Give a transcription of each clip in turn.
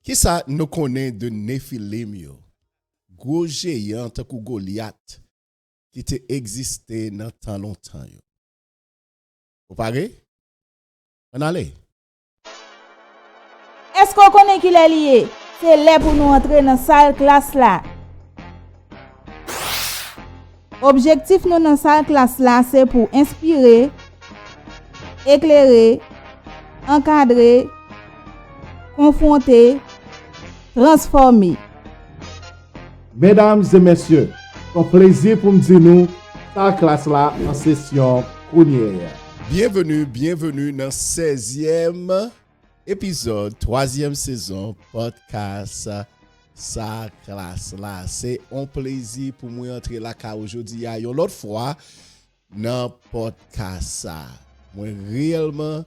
Qui ça nous connaît de Néphilim yo? Gros géant tant que Goliath qui te existé dans tant longtemps yo. Vous parlez? On allait. Est-ce qu'on connaît qu'il est lié? C'est là pour nous entrer dans salle classe là. Objectif nous dans salle classe là, c'est pour inspirer, éclairer, encadrer, confronter, transformer. Mesdames et messieurs, c'est un plaisir pour me dire nous, ta classe là en session première. Bienvenue dans 16e épisode, 3e saison, podcast sa classe là. C'est un plaisir pour moi entrer là aujourd'hui. L'autre fois, dans podcast ça. Moi réellement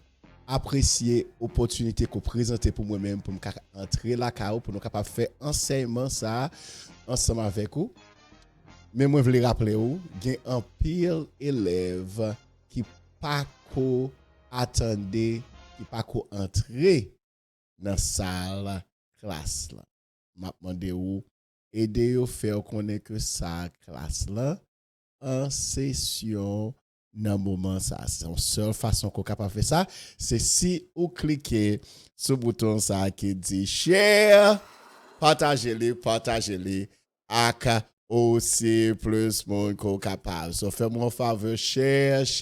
apprécier l'opportunité qu'on présente pour moi-même pour entrer là pour nous capable faire enseignement ça ensemble avec vous. Mais moi je voulais rappeler vous, il y a un pile élève qui pas ko attendre, qui pas ko entrer dans salle classe là. M'a demandé ou aider vous faire connaître que sa classe là en session dans moment ça. C'est la seule façon qu'on capable faire ça, c'est si vous cliquez sur le bouton ça qui dit share, partagez-le avec aussi plus monde qu'on capable. So fais-moi un faveur, share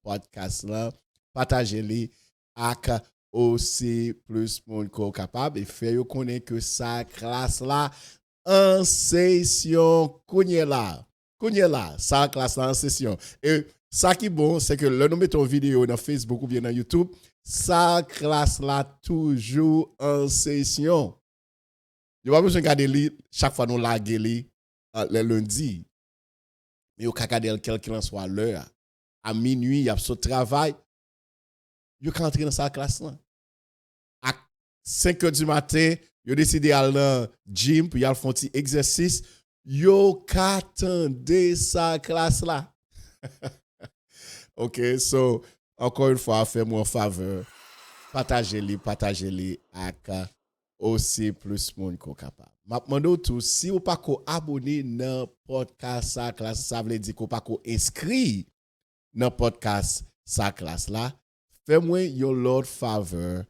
podcast là, partagez-le avec aussi plus monde qu'on capable et faire connaître que sa classe là en session là, sa classe là en session. Et ça qui est bon, c'est que là nous mettons vidéo dans Facebook ou bien dans YouTube, sa classe là toujours en session. Yo pas besoin de regarder chaque fois nous laguer le lundi. Mais yo ka regarder quel qu'il en soit l'heure. À minuit, il y a ce travail. Yo ka entrer dans sa classe là. À 5h du matin, yo décidé aller dans gym pour y aller faire un petit exercice. Yo ka attendre sa classe là. OK, so encore une fois, fais-moi un faveur. Partagez-le avec aussi plus monde qu'on capable. M'a demandé tout si ou pas ko abonné dans podcast sa classe, ça veut dire qu'on pas ko inscrit dans podcast sa classe là. Fais-moi yon l'autre faveur,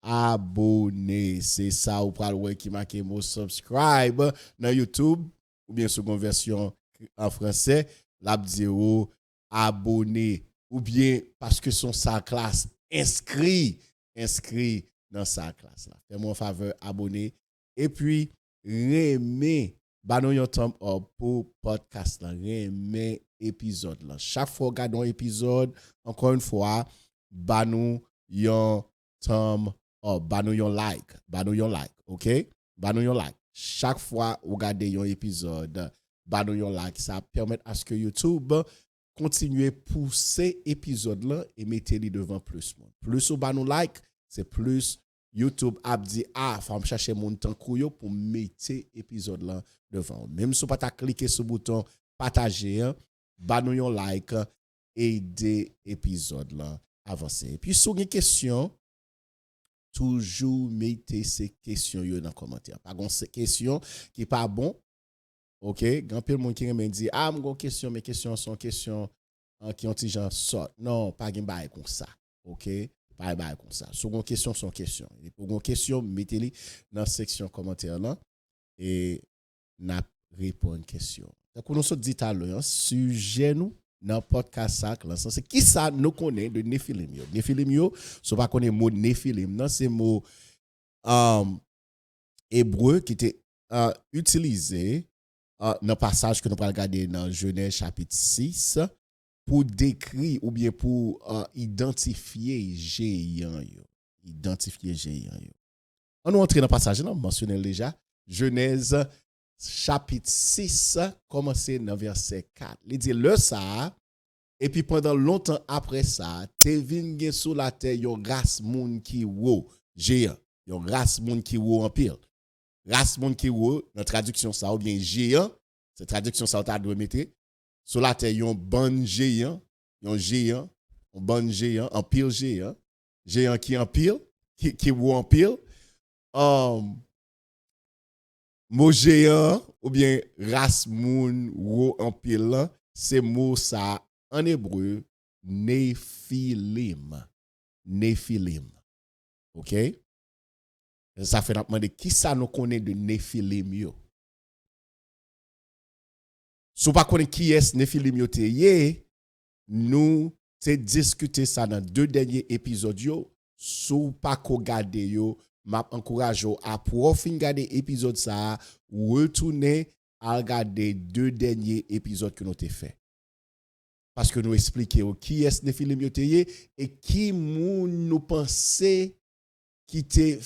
abonner. C'est ça ou pral wè qui marque mot subscribe dans YouTube ou bien seconde version en français, l'a dit ou abonner ou bien parce que son sa classe inscrit dans sa classe là. Fais-moi un faveur, abonner et puis remet banon yon thumb up pour podcast là, remet épisode là. Chaque fois regardons épisode, encore une fois, banon yon thumb up, banon yon like, OK? Banon yon like. Chaque fois regardez yon épisode, banon yon like, ça permet à ce que YouTube continue pousser épisode là et mettez-les devant plus monde. Plus ou banon like, c'est plus YouTube a dit faut me chercher mon temps pour mettre épisode là devant. Même si pas ta cliquer sur le bouton partager, banou yon like et aider épisode là avancer. Et puis si vous avez une question, toujours mettez ces questions dans les commentaires. Pas gon ces questions qui pas bon. OK, grand pile monde qui me dit mon question, mes questions sont questions qui ont gens sort. Non, pas gen bail comme ça. OK? Bye comme ça. Seconde question sont questions. Et pour une question, mettez-les dans la section commentaire là et n'a répondre une question. Donc nous sommes dit à l'heure sujet nous dans podcast ça c'est qui ça nous connaît de Néphilim yo. Néphilim yo, so pas connaît mot Néphilim, non c'est mot hébreu qui était utilisé dans passage que nous allons regarder dans Genèse chapitre 6 pour décrire ou bien pour identifier géant yo. On nous entre dans le passage, on mentionné déjà Genèse chapitre 6 commencer dans verset 4. Il dit le ça et puis pendant longtemps après ça, te vinn gen sous la terre yon race moun ki wo géant, yon race moun ki wo en pile. Race moun ki wo dans traduction ça ou bien géant, c'est traduction ça t'a doit mettre sur la terre yon ban géant, un ban géant, en pile géant qui en pile, qui wo en pile. mot géant ou bien race moun ou en pile, c'est mot ça en hébreu Néphilim. Néphilim. OK? Ça fait nous demander qui ça nous connaît de Néphilim yo. Si vous ne connaissez pas qui est Néphilim yo te nous t'ai discuté ça dans 2 derniers épisodes yo. Si vous pas regarder yo, m'a encourage à pour fin regarder épisode ça, retourner à regarder 2 derniers épisodes que nous t'ai fait. Parce que nous expliquons qui est Néphilim yo te et qui moun nous penser qui te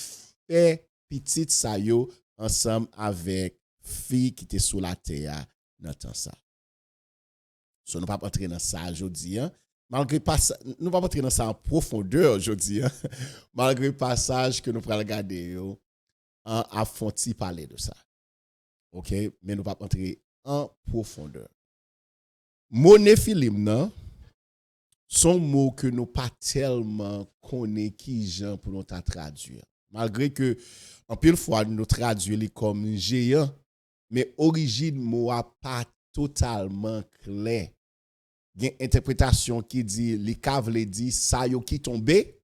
fait petite ça yo ensemble avec fille qui était sous la terre dans temps ça. So nous pas entrer dans ça aujourd'hui malgré pas nous pas entrer dans ça en profondeur aujourd'hui malgré le passage que nous prenons regarder yo à fonti parler de ça. OK, mais nous pas entrer en profondeur. Mot Néphilim nan son mot que nous pas tellement connaît qui gens pour nous traduire. Malgré que en pile fois nous traduisons comme géant, mais origine mot a pas totalement clair. Il y a une interprétation qui dit les caves dit ça yo qui tombé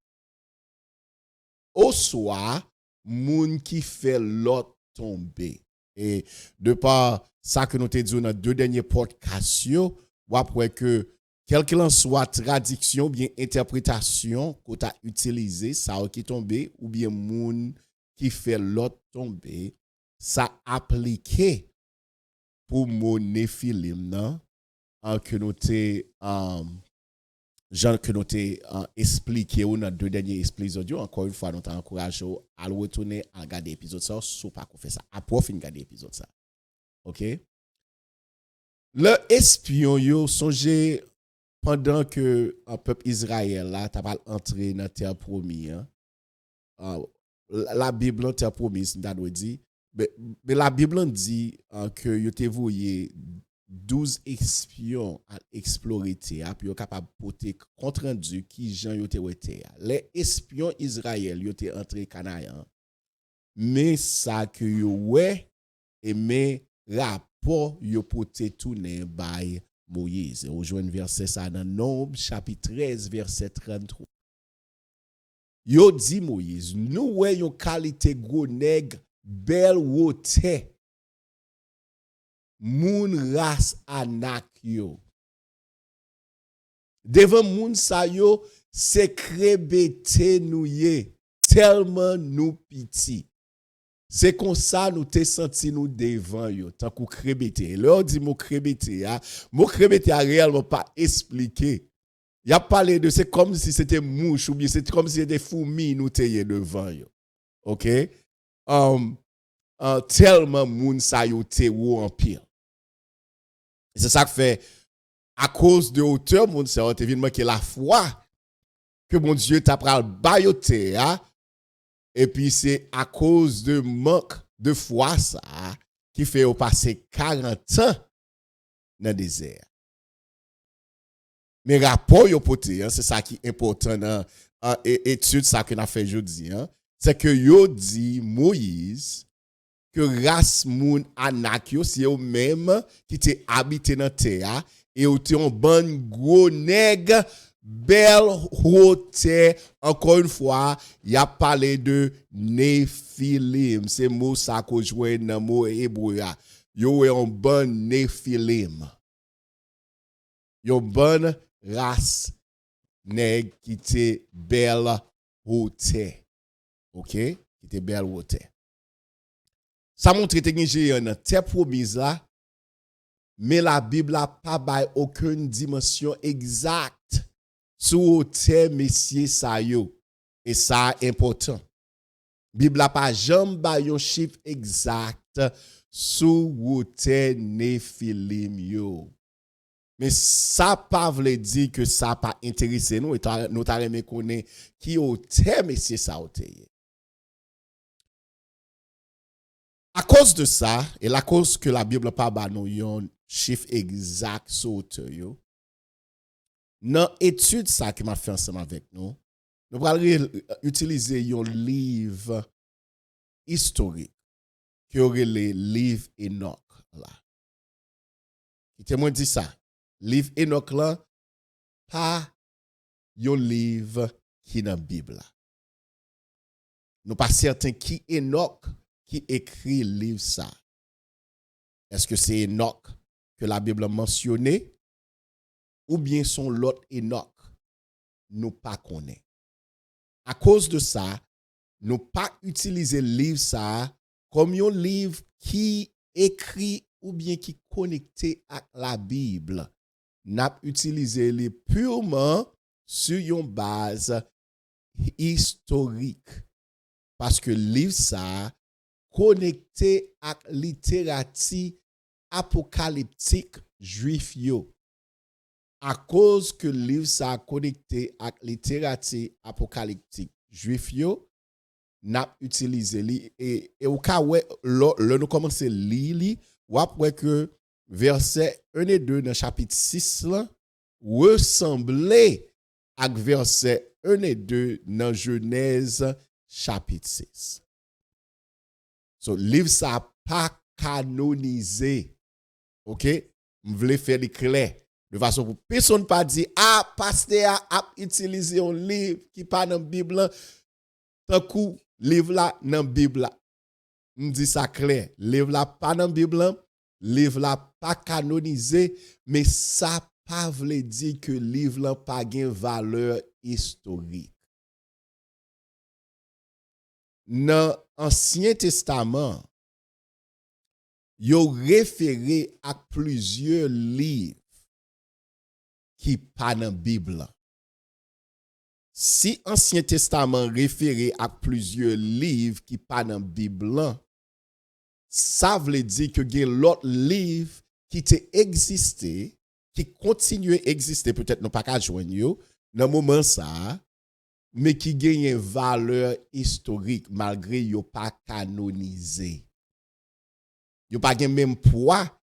au soir moun qui fait l'autre tomber. Et de par ça que nous te dit dans 2 derniers podcasts yo, ou après que quel qu'il en soit traduction bien interprétation qu'on t'a utilisé ça qui tombé ou bien moun qui fait l'autre tomber, ça appliqué pour mon Néphilim non que nous t'ai Jean que nous t'ai expliqué ou dans 2 derniers épisodes encore une fois nous t'encourage à retourner à regarder l'épisode ça sous pas qu'on fait ça après fin regarder l'épisode ça. OK? Le espion yo songez pendant que un peuple Israël là t'a pas entré dans terre promise la Bible terre promise ça doit dire mais la Bible dit que yo te voyé 12 espions à explorer terre puis yo capable porter compte rendu qui Jean yo te terre. Les espions Israël yo te entré Canaan mais ça que yo ouais et mais rapport yo porter tourner by Moïse. On joue un verset ça dans Nombre chapitre 13 verset 33. Yo dit Moïse, nous ouais yon qualité gros nègre belle wote moun ras anak yo. Devant moun sa yo c'est krebete nou ye tellement nous piti. C'est comme ça nous te senti nous devant yo tant que krebete. Leur dit mot krebete a réellement pas expliqué. Il a parlé de c'est comme si c'était mouche ou bien c'est comme si c'était fourmi nous te devant yo. OK? Tellement moun sa yo te ou en pile. C'est ça que fait à cause de hauteur moun sa yo te vin manquer la foi que mon Dieu t'a pral bayote et puis c'est à cause de manque de foi ça qui fait au passer 40 ans dans le désert. Mais rapport yo poté c'est ça qui est important dans étude ça que n'a fait aujourd'hui c'est que yo dit Moïse que race moun anak yo c'est eux même qui t'est habité dans terre et yo t'es un bon gros nègre belle haute encore une fois il a parlé de Néphilim c'est mot ça qu'on joue dans mot hébreu yo est un bon Néphilim yo bonne race nègre qui était belle haute. OK? Qui était belle haute. Ça montre que géant dans terre promise là mais la Bible n'a pas bail aucune dimension exacte sur terre messieurs ça yo et ça important. Bible n'a pas jamais bail un chiffre exact sur terre Néphilim yo. Mais ça pas veut dire que ça pas intéressé nous et nous t'a aimé connaître qui au terme messieurs ça au à cause de ça, et la cause que la Bible pas ba nou yon chiffre exact sur hauteur yo, dans étude ça que m'a fait ensemble avec nous, nous allons utiliser un livre historique qui aurait les livres Enoch là. Qui témoin dit ça. Livre Enoch là pas un livre qui dans la Bible là. Nous pas certain qui Enoch qui écrit le livre ça. Est-ce que c'est Enoch que la Bible a mentionné ou bien son l'autre Enoch? Nous pas connaît. À cause de ça, nous pas utiliser le livre ça comme un livre qui écrit ou bien qui connecté à la Bible. N'a utilisé les purement sur une base historique parce que le livre ça connecté à la littérature apocalyptique juif yo. À cause que le livre ça connecté à la littérature apocalyptique juif yo, n'a utilisé li et au cas où le nous commencer lire ou après que verset 1 et 2 dans chapitre 6 là ressemblait à verset 1 et 2 dans Genèse chapitre 6. So livre ça pas canonisé. OK? Je voulais faire le clair de façon pour personne pas dire pasteur a utilisé un livre qui pas dans la Bible tant coup livre là dans la Bible. On dit ça clair, livre là pas dans la Bible, livre là pas canonisé, mais ça pas veut dire que livre là pas gain valeur historique. Dans l'Ancien Testament, yo référé à plusieurs livres qui pas dans la Bible. Si Ancien Testament référé à plusieurs livres qui pas dans la Bible, ça veut dire que il y a l'autre livre qui t'est existé, qui continue à exister, peut-être non pas qu'à joindre dans moment ça, mais qui gagne une valeur historique malgré yo pas canonisé. Yo pas gagne même poids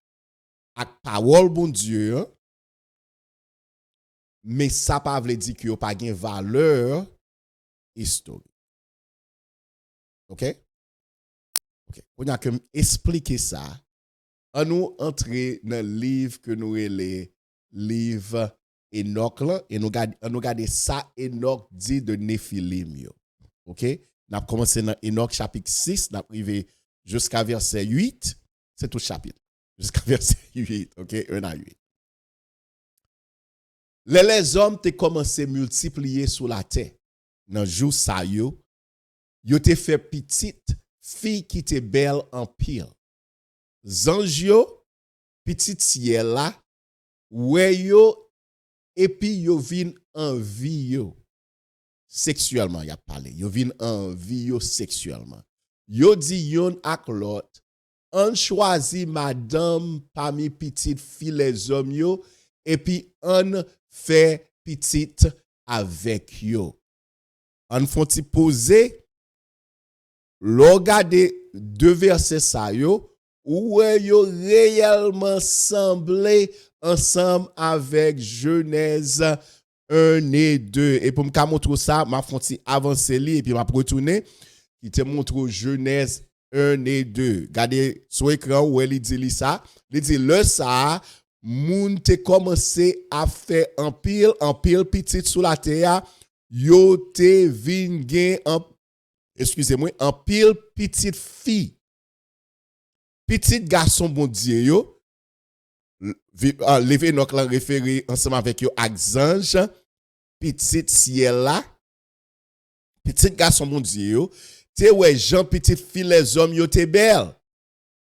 avec parole bon Dieu. Mais ça pas veut dire que yo pas gagne valeur historique. OK? OK. On a que expliquer ça. On nous entrer dans le livre que nous les livre Enoch là et nous regarder ça Enoch dit de Néphilim yo. OK? N'a commencé dans Enoch chapitre 6, n'a arrivé jusqu'à verset 8, c'est tout chapitre. Jusqu'à verset 8, OK? 1 à 8. Les hommes te commencé multiplier sur la terre. Dans jour ça yo te fait petite fille qui te belle en pile. Zanj yo petite ciel là ouais yo et puis yo vin envie yo sexuellement y a parlé. Yo vin envie yo sexuellement. Yo dit yon ak l'autre on choisi madame parmi petite fille les hommes yo et puis on fait petite avec yo. On font-ti poser regarder deux versets ça yo où yo réellement semblé ensemble avec Genèse 1 et 2 et pour me montrer ça m'a font-ti avancer li et puis m'a retourner qui te montre Genèse 1 et 2. Regardez sur écran où il dit ça, il dit le ça moun te commencé à faire en pile petite sous la terre, yo te vin gen en pile petite fille. Petit garçon bon Dieu yo, levé donc la référé ensemble avec yo axange, petit ciel là, petit garçon bon Dieu yo, te ouais Jean petite fille les hommes yo te belle.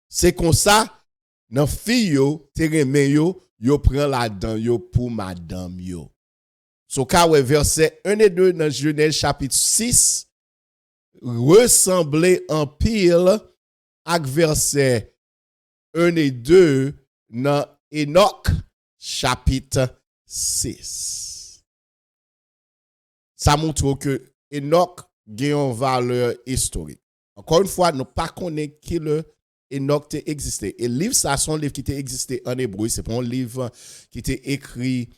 C'est comme ça. Nan fille yo, te reme yo prend la dan yo pour madame yo. So ka we verset 1 et 2 dans Genèse chapitre 6 ressemblait en pile avec verset 1 et 2 dans Enoch chapitre 6. Ça montre que Enoch gagne une valeur historique. Encore une fois, nous pas connaît qui le Enoch t'est existé. Et livre ça, son livre qui t'est existé en hébreu, c'est pas un livre qui t'est écrit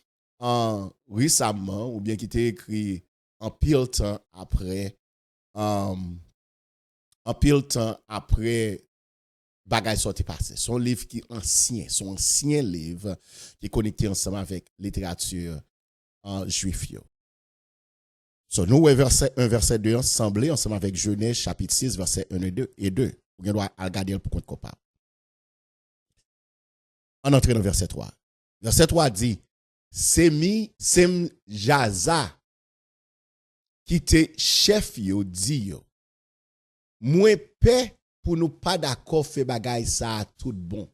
récemment ou bien qui t'est écrit en pile temps après en pile temps après bagay sorti passé. Son livre qui est ancien, son ancien livre qui est connecté ensemble avec littérature en juif. So, nous, verset 1, verset 2, ensemble avec Genèse, chapitre 6, verset 1 et 2. Vous devez regarder pour compte coupable. On entre dans le verset 3. Verset 3 dit, Sem Jaza, qui était chef yo, dit yo, moi paix pour nous pas d'accord faire bagay ça tout bon.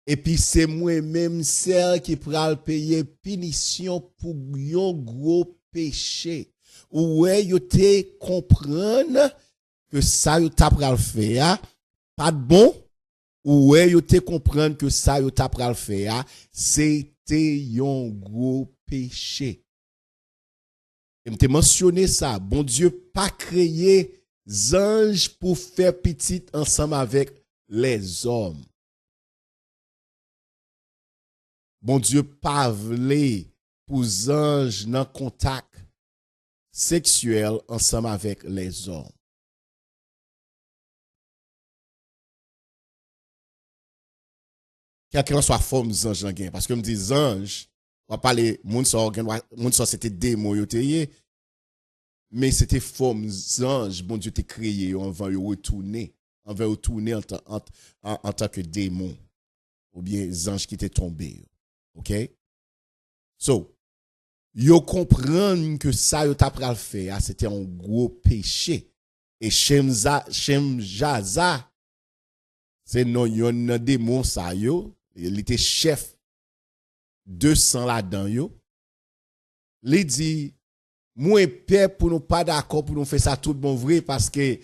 Et puis c'est moi-même celle qui pral payer punition pour yon gros péché. Ou yo te comprendre que ça yo t'a pral faire pas de bon. Ou yo te comprendre que ça yo t'a pral faire c'était yon gros péché. Et m'te mentionné ça, bon Dieu pas créé anges pour faire petit ensemble avec les hommes. Bon Dieu pas vle pour anges dans contact sexuel ensemble avec les hommes. Quelqu'un soit forme ange gen parce que me dit ange, on va parler moun so c'était démon yo te mais c'était forme ange, bon Dieu t'a créé, on va retourner en tant que démon ou bien ange qui t'est tombé. OK? So, yo comprendre que ça yo t'a pral faire, c'était un gros péché. Et Sem Jaza, c'est non yon démon ça yo, il était chef 200 là-dedans yo. Li dit moi père pour nous pas d'accord pour nous faire ça tout bon vrai parce que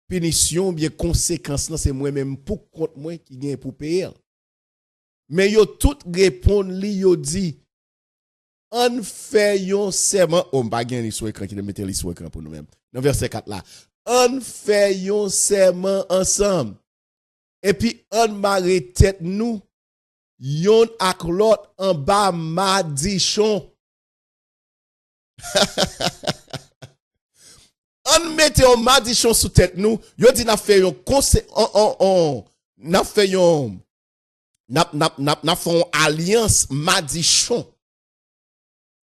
punition bien conséquence c'est moi même pour compte moi qui gagne pour payer. Mais yo tout répondre li yo dit on fait yon serment on pas gagne sur écran qui mettre li sur écran pour nous même. Dans verset 4 là, on fait yon serment ensemble. Et puis on marre tête nous yon ak l'autre en bas madichon. On mette un madichon sous tête nous, yo dit n'a fait yon n'a fait yon n'a fait alliance madichon.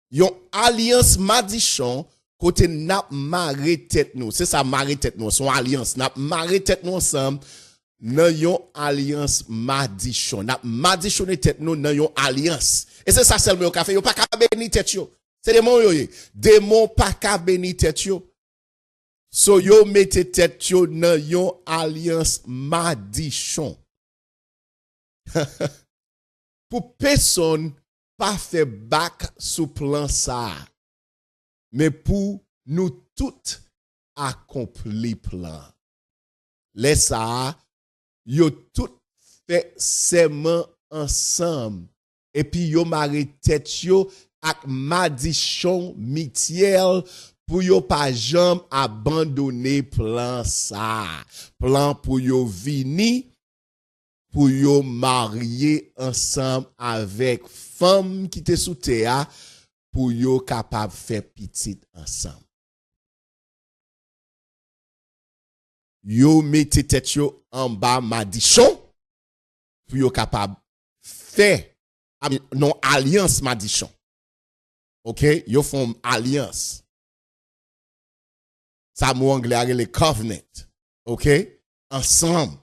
Yon alliance madichon côté n'a marre tête nous. C'est ça marre tête nous, son alliance n'a marre tête nous ensemble. Nan yon alliance madichon. N'a madichonné tête nous nan yon alliance. Et c'est ça seulement yon ka fait, yon pas ka béni tête yo. C'est démon yo ye. Démon pas ka béni tête yo. So yo mette tête yo nan yon alliance madichon. Pour personne pas fait bac sous plan ça. Mais pour nous toutes accompli plan. Laisse ça yo tout fait serment ensemble et puis yo marre tête yo ak madichon mitiel pour yo pas jamais abandonner plan ça. Plan pour yo vini pour yo marier ensemble avec femme qui te sous terre pour yo capable faire petit ensemble. Yo mette tête yo en bas madichon pour yo capable faire non alliance madichon. OK, yo font alliance. Ça mot anglais le covenant. OK, ensemble.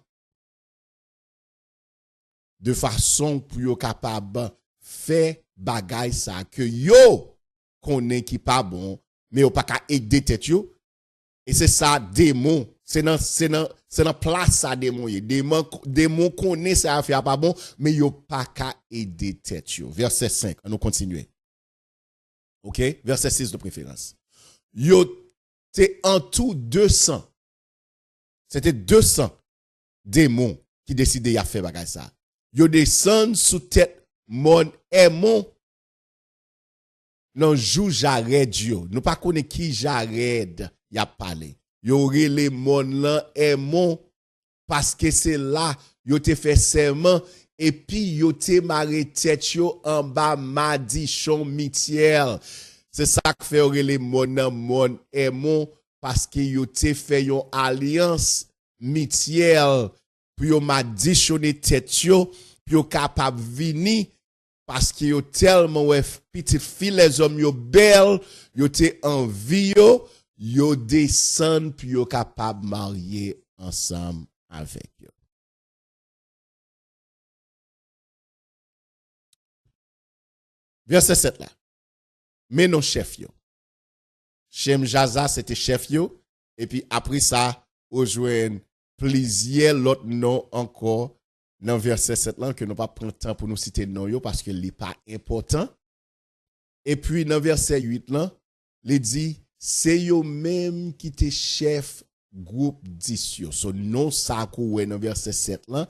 De façon pour yo capable faire bagay ça que yo connaît qui pas bon mais yo pas ka aider tête yo. Et c'est ça démon. C'est dans place ça démon. Démon connaît ça affaire pas bon mais yo pas ka aider tête yo. Verset 5, on nous continuer. OK, verset 6 de préférence. Yo t'es en tout 200. C'était 200 démons qui décidaient à faire bagay ça. Yo descend sous tête mon aimon non jou Jared yo. Nous pas connaît qui Jared y a parlé. Yo relé mon lan aimon parce que c'est là yo te fait serment et puis yo te marre tête yo en bas madichon mitiel. C'est ça que fait relé mon aimon parce que yo te fait une alliance mutuelle pour yo m'additionner tête yo, pour yo capable venir parce que yo tellement ouais petite fille les hommes yo belle, yo te envie yo descend puis yo capable marier ensemble avec yo. Verset 7 là. Mais non chef yo. Shem Jaza c'était chef yo et puis après ça on joint plusieurs l'autre nom encore dans verset 7 là que nous pas prendre temps pour nous citer non yo parce que n'est pas important. Et puis dans verset 8 là, il dit c'est yo même qui te chef groupe 10 yo. So non ça ko dans verset 7 là,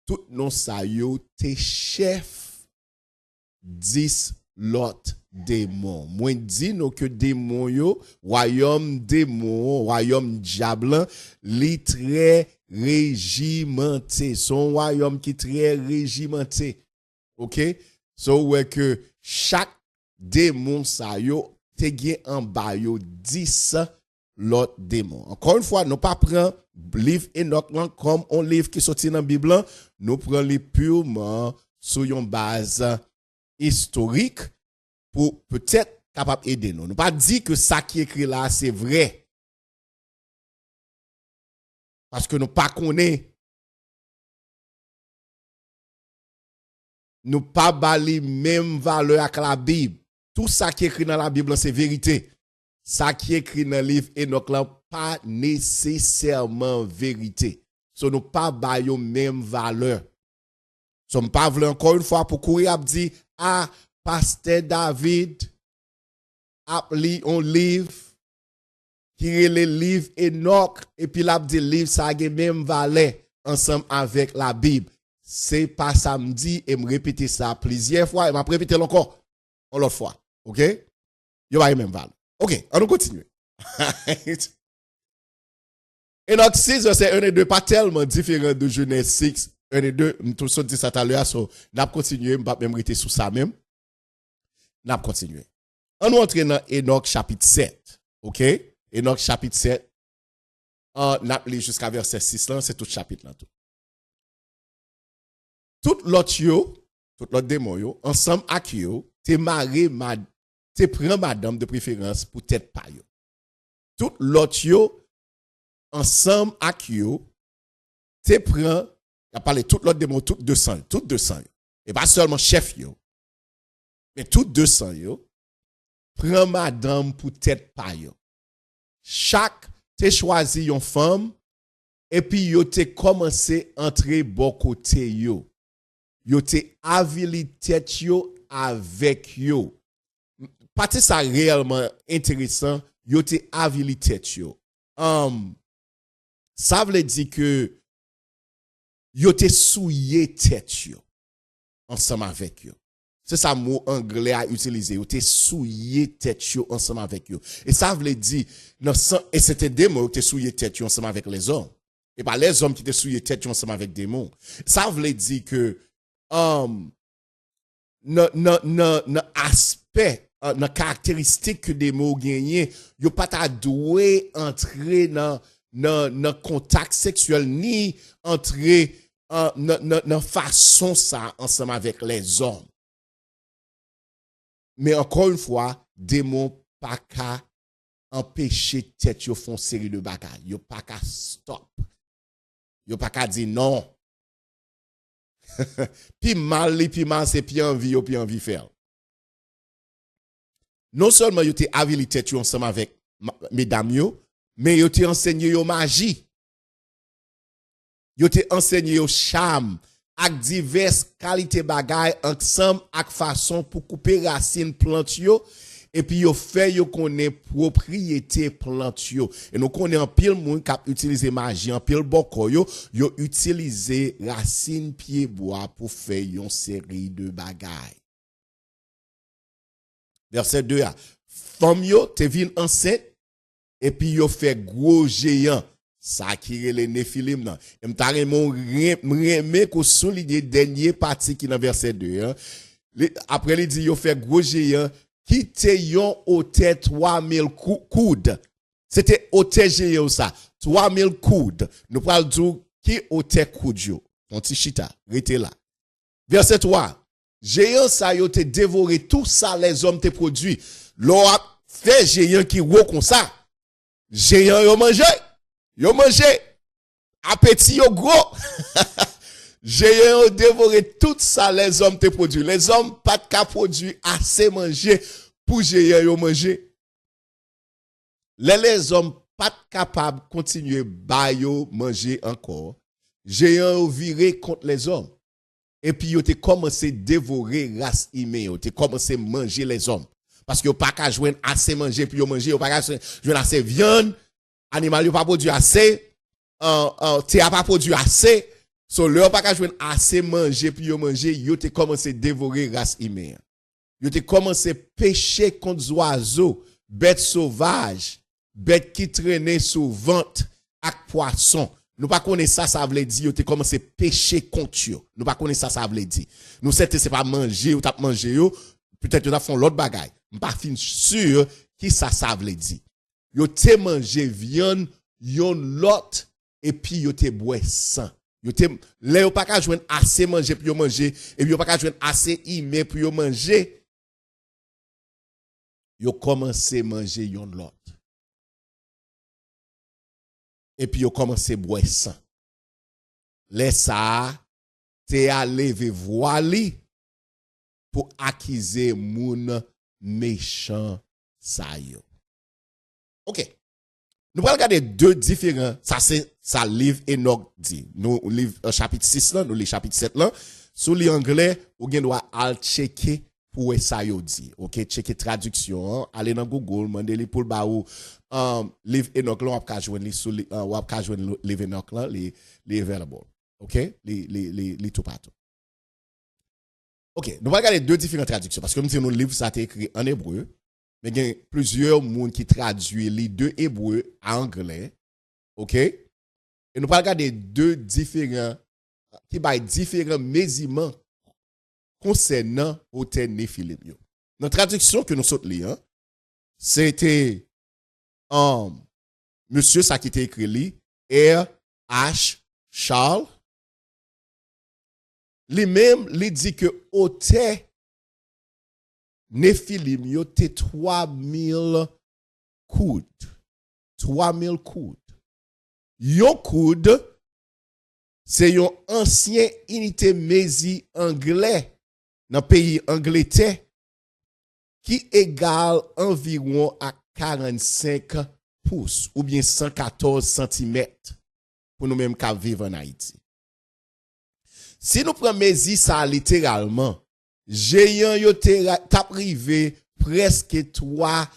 tout non ça yo te chef 10 l'autre démon. Moi dit nous que démon yo, royaume démon, royaume diable, li très régimenté. Son royaume qui très régimenté. OK? So ouais que chaque démon ça yo te gen en bas yo 10 l'autre démon. Encore une fois, nous pas prend livre Enoch comme un livre qui sorti dans la Bible, nous prenons les purement sur une base historique pour peut-être capable aider nous. Nous pas dit que ça qui est écrit là c'est vrai. Parce que nous pas connaît. Nous pas bali même valeur avec la Bible. Tout ça qui est écrit dans la Bible c'est vérité. Ça qui est écrit dans le livre Enoch là pas nécessairement vérité. So nous pas baillons même valeur. Sommes pas vle encore une fois pour courir a dit ah pasteur David a li un livre qui est le livre Enoch et puis l'a dit livre ça a même valeur ensemble avec la Bible. C'est pas samedi et me répéter ça plusieurs fois et m'a répéter encore une autre fois. OK? Yo va même valeur. OK, on continue. Enoch 6 verset 1 et 2 pas tellement différent de Genèse 6 1 et 2, tout ça dit ça tout à l'heure, so n'a continuer, m'pa même rester sous ça même. N'a continuer. On entre dans Enoch chapitre 7. OK? Enoch chapitre 7. N'a lire jusqu'à verset 6 là, c'est tout chapitre là tout. Tout l'autre démon yo, ensemble avec yo, te prend madame de préférence pour tête pa yo. Tout l'autre yo, ensemble avec yo, te prend a parlé tout l'autre démon, tout 200. Et pas seulement chef yo, mais tout 200 yo, prend madame pour tête pa yo. Chaque te choisi yon femme, et puis yo te commencé entrer bon côté yo. Yo te avili tête yo avec yo. Parti ça réellement intéressant, yo te avili tête yo. Ça veut dire que yo te souillé tête yo ensemble avec yo. C'est ça mot anglais à utiliser. Yo te souillé tête yo ensemble avec yo. Et ça veut dire et c'était des mots te souillé tête yo ensemble avec les hommes. Et pas les hommes qui te souillé tête yo ensemble avec des mots. Ça veut dire que aspect dans caractéristique que des mots gagnent, yo pas ta doué entrer dans contact sexuel ni entrer dans façon ça ensemble avec les hommes. Mais encore une fois, démon pas qu'à empêcher tête yo font série de bagages, yo pas qu'à stop. Yo pas qu'à dire non. Puis mal c'est puis envie faire. Non seulement yo te habilité tu ensemble avec mesdames yo, mais yo te enseigné yo magie. Yo te enseigné yo charme ak diverses qualités bagay ensemble ak façon pour couper racine plante yo et puis yo fait yo connaît propriété plante yo. Et nous connaît en pile monde qui utiliser magie en pile boko yo utiliser racine pied bois pour faire une série de bagay. Verset 2 a femme yo te vin enceinte et puis yo fait gros géant ça qui les Néphilim nan. Et m'ta remè ko souligner dernier partie qui dans verset 2 hein. Après il dit yo fait gros géant qui te yon hauteur 3000 coudes C'était hôtel géant ça. 3000 coudes. Nous parlons dire qui hôtel coude yo. On ti chita, rete là. Verset 3. Géant ça yo te dévoré tout ça les hommes te produit. L'on a fait géant qui gros comme ça. Géant yo mangé. Yo mangé. Appétit yo gros. Géant yo dévoré tout ça les hommes te produit. Les hommes pas de produit assez manger pour géant yo manger. Les hommes pas capables de continuer à manger encore. Géant viré contre les hommes. Et puis, ils ont commencé à dévorer la race humaine. Ils ont commencé à manger les hommes. Parce qu'ils n'ont pas qu'à jouer assez manger, puis ils manger, ils n'ont pas qu'à jouer assez viande, animal, ils n'ont pas produit assez, thé n'a pas produit assez. So, ils n'ont pas qu'à jouer assez manger, puis ils manger, ils ont commencé à dévorer la race humaine. Ils ont commencé à pêcher contre les oiseaux, bêtes sauvages, bêtes qui traînaient sous ventre, avec poissons. Nous pas connaître ça, ça veut dire, tu commencé à pêcher contre eux. Nous pas connaître ça, ça veut dire. Nous, c'est pas manger ou t'as mangé yo, peut-être tu as fait l'autre bagaille. Nous pas fin sûr qui ça veut dire. Yo te mangé viande, yon lot, et puis yo te bois sang. Yo te, là, yo pas qu'à joindre assez manger puis yo manger, et puis yo pas qu'à joindre assez imé puis yo manger. Yo commencé à manger yon lot. Et puis, ils ont commencé à boire sang. Laisse ça, t'es allé voir pour accuser moun méchant ça yo. OK. Nous allons regarder deux différents, ça c'est ça livre Enoch dit. Nous livre chapitre 6 là, nous le chapitre 7 là, sous l'anglais, ou gen doit al checker pour ça yo dit. OK, checker traduction, aller dans Google, mandez li pour ba ou livre Enoch là, on va joindre sous on va joindre livre Enoch là, les available. OK, les tout partout. OK, nous allons regarder deux différentes traductions parce que nous nous livre ça est écrit en hébreu, mais il y a plusieurs monde qui traduit les deux hébreux en anglais. OK? Et nous allons regarder deux différents qui baillent différents mesurements concernant hôtel Néphilim. Notre traduction que nous sommes lire, c'était monsieur ça qui était écrit li R H Charles. Lui-même lui dit que hôtel Néphilim yo te 3000 coudes. 3000 coudes. Yon coude c'est yon ancien unité mézi anglais dans pays Angleterre qui égale environ à 45 pouces ou bien 114 cm pour nous mêmes qui vivons en Haïti. Si nous prenons mézi ça littéralement, géant yo t'a privé presque 3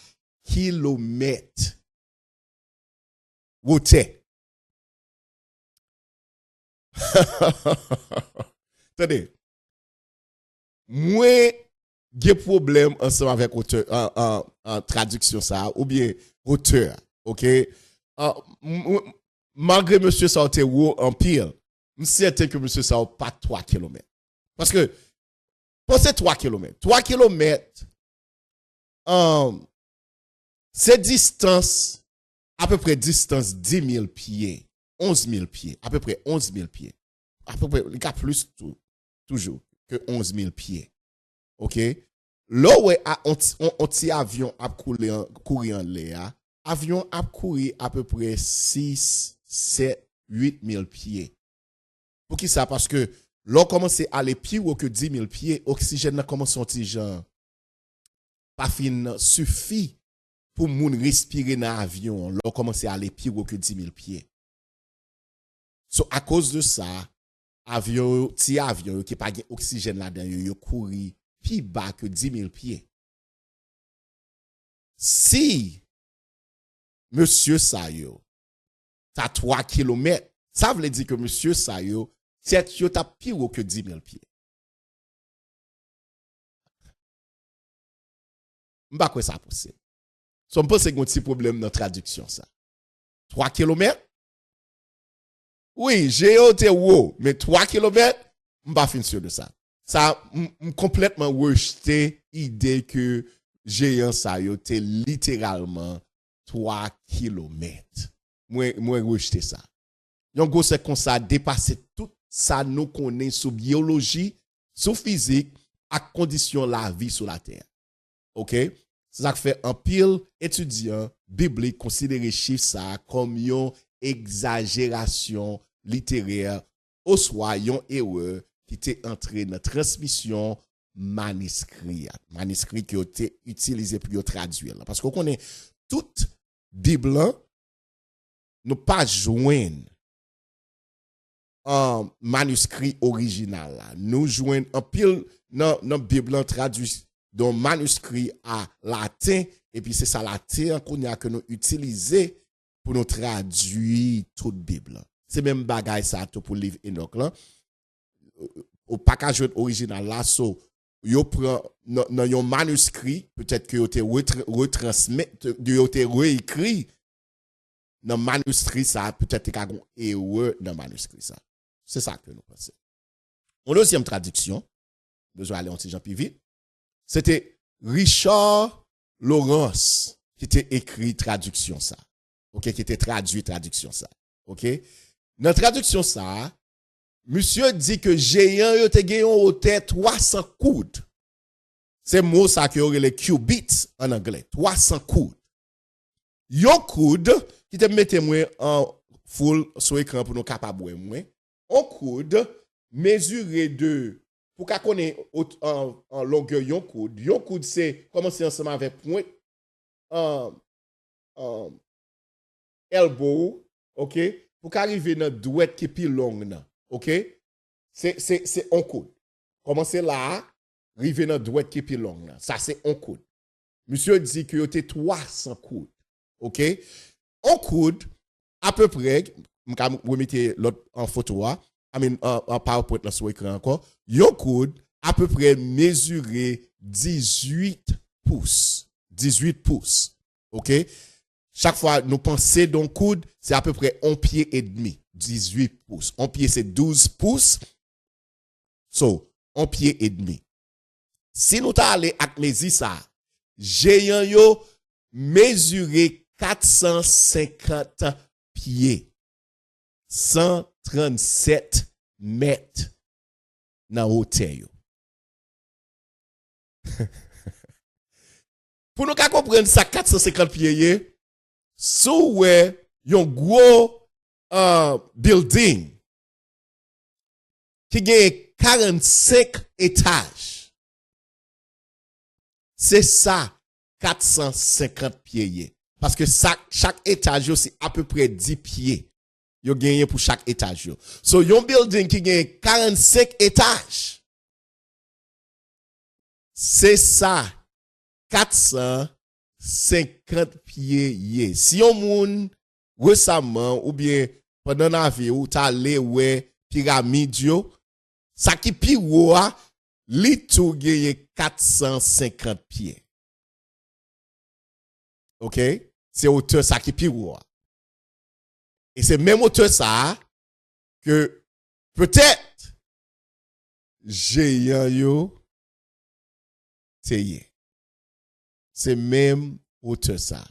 kilomètres. Route. Attendez. Moi, j'ai problème ensemble avec auteur en traduction ça ou bien auteur, OK? Malgré monsieur ça était en pile, je suis certain que monsieur ça pas 3 km. Parce que pensez 3 km. 3 km c'est distance à peu près distance 10 000 pieds. 11 000 pieds, à peu près 11 000 pieds. À peu près, il y a plus toujours que 11 000 pieds. OK? Là où un petit avion a couru en l'air, avion a couru à peu près 6, 7, 8 000 pieds. Pour qui ça? Parce que là, on commence à aller plus haut que 10 000 pieds, oxygène a commencé à sortir genre, pas fin suffit pour moun respirer dans l'avion. Là, on commence à aller plus haut que 10 000 pieds. So, à cause de ça, petit avion qui n'a pas d'oxygène là-dedans, il court plus bas que 10 000 pieds. Si monsieur Sayo, t'as 3 km, ça veut dire que monsieur Sayo, c'est yo t'as plus haut que 10 000 pieds. M'pa quoi ça possible. So, m'pense que un petit problème dans la traduction ça. 3 km? Oui, j'ai été haut, mais 3 km, je ne suis pas sûr de ça. Ça a complètement rejeté l'idée que géant ça a été littéralement 3 kilomètres. Moi rejeter ça. Yon gros c'est comme ça dépasser tout ça nous connaît sur biologie, sur physique, à condition la vie sur la terre. OK? C'est ça que fait un pile étudiant biblique considérer chiffre ça comme une exagération littéraire ou soit une erreur qui était entrée dans la transmission manuscrit qui a été utilisé pour traduire. Parce qu'on connaît toute Bible, nous pas joindre un manuscrit original là. Nous joignons un pile dans Bible traduit d'un manuscrit à latin et puis c'est ça latin qu'on a que nous utiliser pour nous traduire toute Bible. C'est même bagaille ça tout pour livre Enoch là. Au package original là so yo prend dans yon manuscrit peut-être que yo te retransmis yo te réécrit dans manuscrit ça peut-être qu'il y a une erreur dans manuscrit ça. C'est ça que nous pensons. En deuxième traduction, besoin aller un petit Jean plus vite. C'était Richard Lawrence qui était écrit traduction ça. OK, qui était traduit traduction ça. OK? Dans traduction ça, monsieur dit que géant yo te gagné hauteur 300 coudes. C'est mot ça qui aurait les cubits en anglais, 300 coudes. Yon coude qui te mette moi en full sur écran pour nous capable moi. On coude mesurer de pour qu'on connaît en longueur yon coude c'est commencer ensemble avec point elbow, OK, pour qu'arriver dans douette qui plus long là, OK, c'est on coude. Commencer là, arriver dans douette qui plus long là, ça c'est on coude. Monsieur dit que était 300 coudes, OK, on coude à peu près, vous mettez l'autre en photo, en PowerPoint là sur écran encore, yon coude à peu près mesuré 18 pouces. 18 pouces. OK? Chaque fois nous pensons d'un coude, c'est à peu près 1 pied et demi. 18 pouces. 1 pied c'est 12 pouces. So, 1 pied et demi. Si nous t'allons avec mes ça, géant yo mesuré 450 pieds. 137 mètres dans hauteur. Pour nous comprendre ça 450 pieds, sous yon gros building qui gagne 45 étages. C'est ça 450 pieds. Parce que chaque étage c'est à peu près 10 pieds. Yo gagné pour chaque étage yo. So yon building qui gagne 45 étages. C'est ça 450 pieds. Si yon moun récemment ou bien pendant la vie ou t'as allé ouais pyramide yo, ça qui pi wa li tout gagne 450 pieds. OK? C'est hauteur ça qui pi wa. Et c'est même hauteur ça que peut-être géant yo teye. C'est même hauteur ça.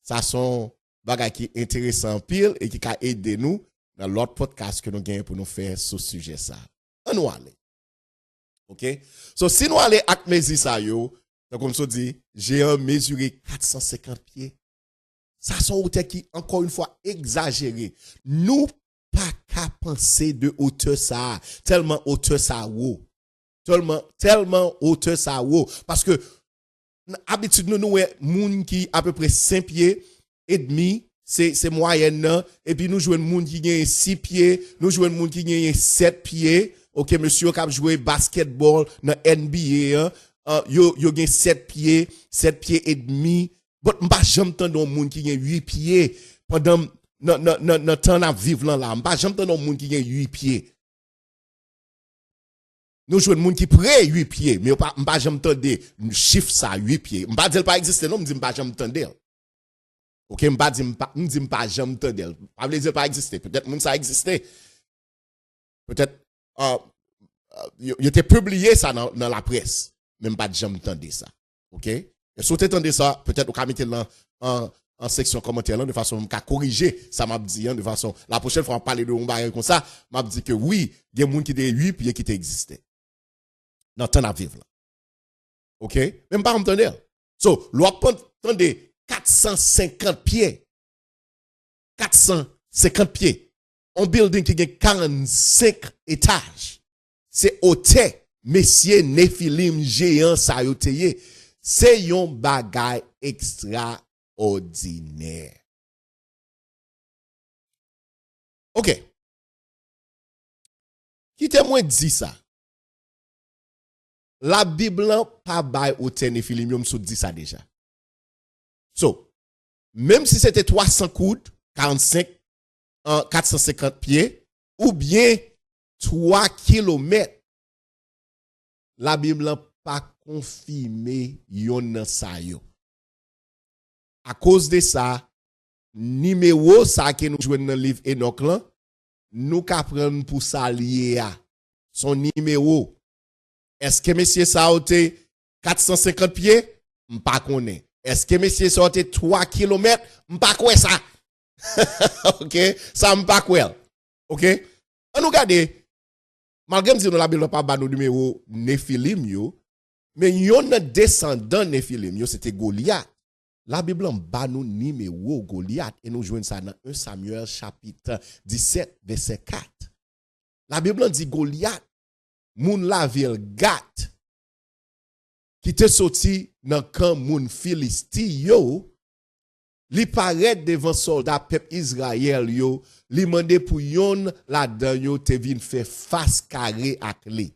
Ça sont bagages qui intéressant pile et qui ka aider nous dans l'autre podcast que nous gagnons pour nous faire sur ce sujet ça. On nous aller. OK? So si nous aller avec mes ça yo, comme on dit, géant mesuré 450 pieds. Ça sont hauteur qui, encore une fois, exagéré. Nous, pas qu'à penser de hauteur ça. Tellement hauteur ça haut. Tellement hauteur ça haut. Parce que, habitude, nous, moun qui à peu près 5 pieds et demi, c'est moyenne, et puis nous jouons moun qui gagne 6 pieds, nous jouons moun qui gagne 7 pieds. OK, monsieur, qui a joué basketball dans NBA, yo gagne 7 pieds et demi. But m'pa jamais tande un monde qui a 8 pieds pendant notre temps à vivre là. M'pa jamais tande un monde qui a 8 pieds. Nous jouons un monde qui près 8 pieds, mais m'pa jamais tande chiffre ça 8 pieds. M'pa dire pas exister non, m'dit m'pa jamais tande. OK, m'pa dit m'pa jamais tande. Pas veut dire pas exister, peut-être monde ça existait. Peut-être il était publié ça dans la presse, mais m'pa jamais tande ça. OK? Et si vous entendez ça, peut-être vous pouvez mettre en section commentaire là de façon à corriger ça m'a dit de façon la prochaine fois on parler de un bagage comme ça m'a dit que oui il y a des gens qui étaient 8 pieds qui étaient existé dans temps à vivre là. OK même pas entendre so l'on prendre 450 pieds 450 pieds un building qui a 45 étages c'est hôtel messieurs Nephilim géant ça yo teye c'est yon bagay extraordinaire. OK. Qui te moins dit ça? La Bible pas bay hôtel Nephilim yo m'sou dit ça déjà. So, même si c'était 300 coudes, 45 450 pieds ou bien 3 kilomètres la Bible pas confirmé yon sa yo. À cause de ça, numéro ça que nous jouons dans le livre Enoch là, nous ka prendre pour ça lié à son numéro. Est-ce que monsieur ça a été 450 pieds? M'pas connaît. Est-ce que monsieur ça a été 3 km? M'pas quoi ça. OK, ça m'pas quoi. OK? On nous regarde malgré que la Bible pas ba nos numéro Nephilim yo, mais yon descendant Nephilim yo c'était Goliath. La Bible en ba nous numéro Goliath et nous joignons ça dans 1 Samuel chapitre 17 verset 4. La Bible dit Goliath moun la ville Gath qui te sorti dans camp moun Philisti yo li paraît devant soldat peuple Israël yo li mande pour yon la dan yo te vin fait face carré ak li.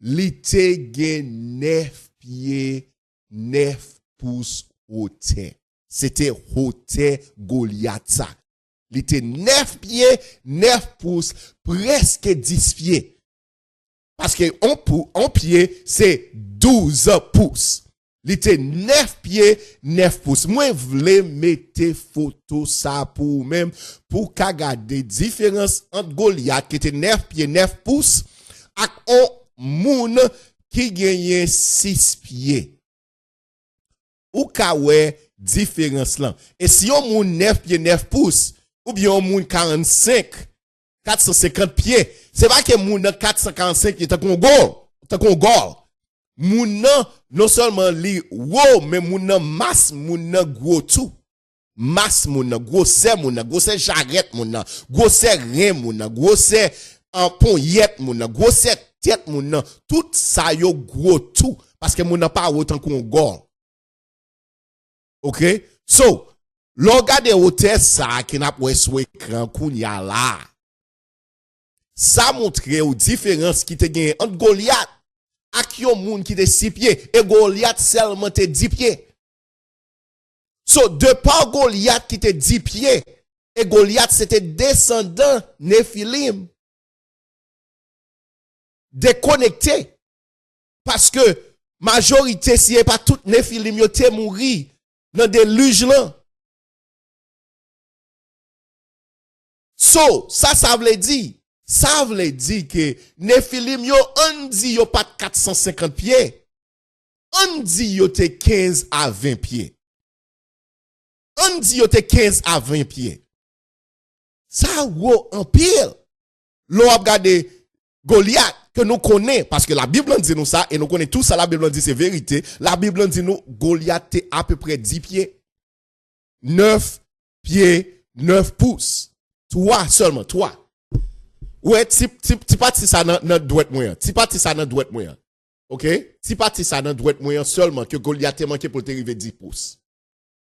Li te gen 9 pieds 9 pouces hauteur. C'était hauteur Goliath ça. Il était 9 pieds, 9 pouces, presque 10 pieds. Parce que un pied, c'est 12 pouces. Il était 9 pieds, 9 pouces. Moi, je voulais mettre photo ça pour même, pour regarder différence entre Goliath qui était 9 pieds, 9 pouces, et un moun qui gagnait 6 pieds. Ou ka wè différence là. Et si on moun 9 pieds 9 pouces ou bien on moun 450 pieds, c'est pas que moun 445 qui est un gol. Moun non seulement li wow mais moun masse moun gros tout. Masse moun gros c'est jarrette moun gros c'est rein moun gros c'est poignette moun gros c'est tête moun tout ça yo gros tout parce que moun pas autant qu'on gol. OK? So, l'on regarde hôtel ça qui n'a pas sur écran kounya là. Ça montre aux différence qui te gagne entre Goliath ak yon moun qui te 6 pieds et Goliath seulement te 10 pieds. So, de par Goliath qui te 10 pieds et Goliath c'était descendant Nephilim. Déconnecté. Parce que majorité si est pas tout Nephilim yo te mouri dans déluge là. So, ça veut dire que Nephilim yo on dit yo pas 450 pieds. On dit yo te 15 à 20 pieds. On dit yo te 15 à 20 pieds. Ça wo en pile. L'on a regardé Goliath que nous connaissons parce que la Bible dit nous ça et nous connaissons tout ça, la Bible dit c'est vérité. La Bible dit nous Goliath est à peu près 10 pieds. 9 pieds, 9 pouces. 3 seulement, 3. Ouais, ti parti ça dans droite moyen. Ti parti ça dans droite moyen. OK? Ti parti ça dans droite moyen seulement que Goliath est manqué pour te arriver 10 pouces.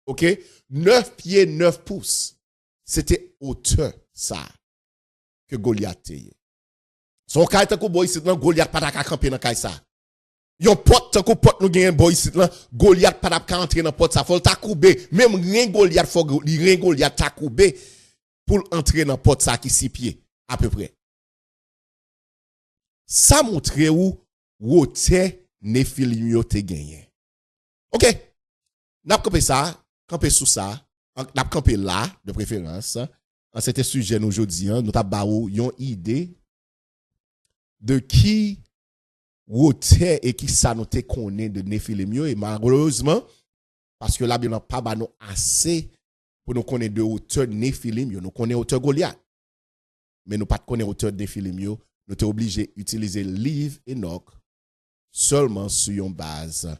OK? 9 pieds, 9 pouces. C'était hauteur ça que Goliath était. Son kay tan ko boy sit lan Goliath pas ta camper dans kay ça. Yon pot tan ko pot nou gen boy sit lan Goliath pas ta entrer dans pot ça faut ta couper même rien Goliath faut rien Goliath ta couper pour entrer dans pot ça qui 6 pieds à peu près. Ça montre où wote Nephilim yo te gagné. OK. N'a camper ça, camper sous ça, n'a camper là de préférence. En cet sujet nous aujourd'hui, nous t'a ba ou yon idée de qui wote et qui ça nous te connaît de Nephilim yo et malheureusement Parce que la Bible n'a pas nous assez pour nous connaître de hauteur Néphilim, nous connaissons hauteur Goliath. Mais nous pas connaissons hauteur Néphilim, nous sommes obligés d'utiliser le livre Enoch seulement sur une base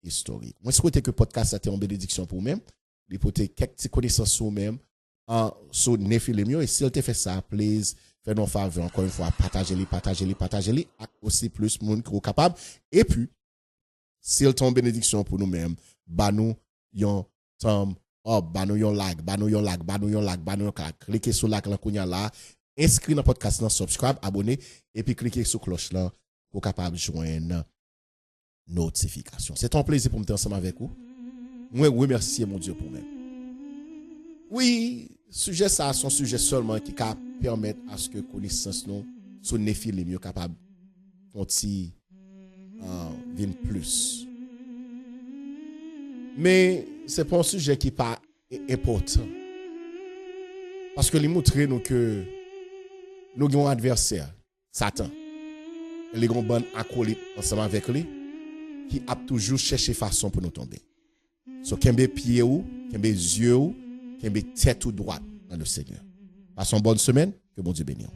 historique. Moi, je souhaite que le podcast soit une bénédiction pour vous-même, de porter quelques connaissances sur vous-même sur Néphilim. Et si vous fait ça, please, faites-nous faveur, encore une fois, partagez-les, aussi plus de monde qui est capable. Et puis, si vous avez une bénédiction pour nous-mêmes, nous yon thumb up, nous yon like, cliquez sur la cloche là, inscrivez dans le podcast là, subscribe, abonnez et puis cliquez sur la cloche là pour capable joindre notification. C'est un plaisir pour me ensemble avec vous. Moi remercier mon Dieu pour moi. Oui, sujet ça son sujet seulement qui va permettre à ce que connaissance nous sur Néphilim yo capable fonti vin plus. Mais c'est pas un sujet qui n'est pas important. Parce que il montre nous que nous avons un adversaire, Satan. Et les grands acolytes ensemble avec lui, qui a toujours cherché façon pour nous tomber. So, kembe pied ou, kembe yeux ou, kembe tête ou droite dans le Seigneur. Passons une bonne semaine, que bon Dieu bénisse.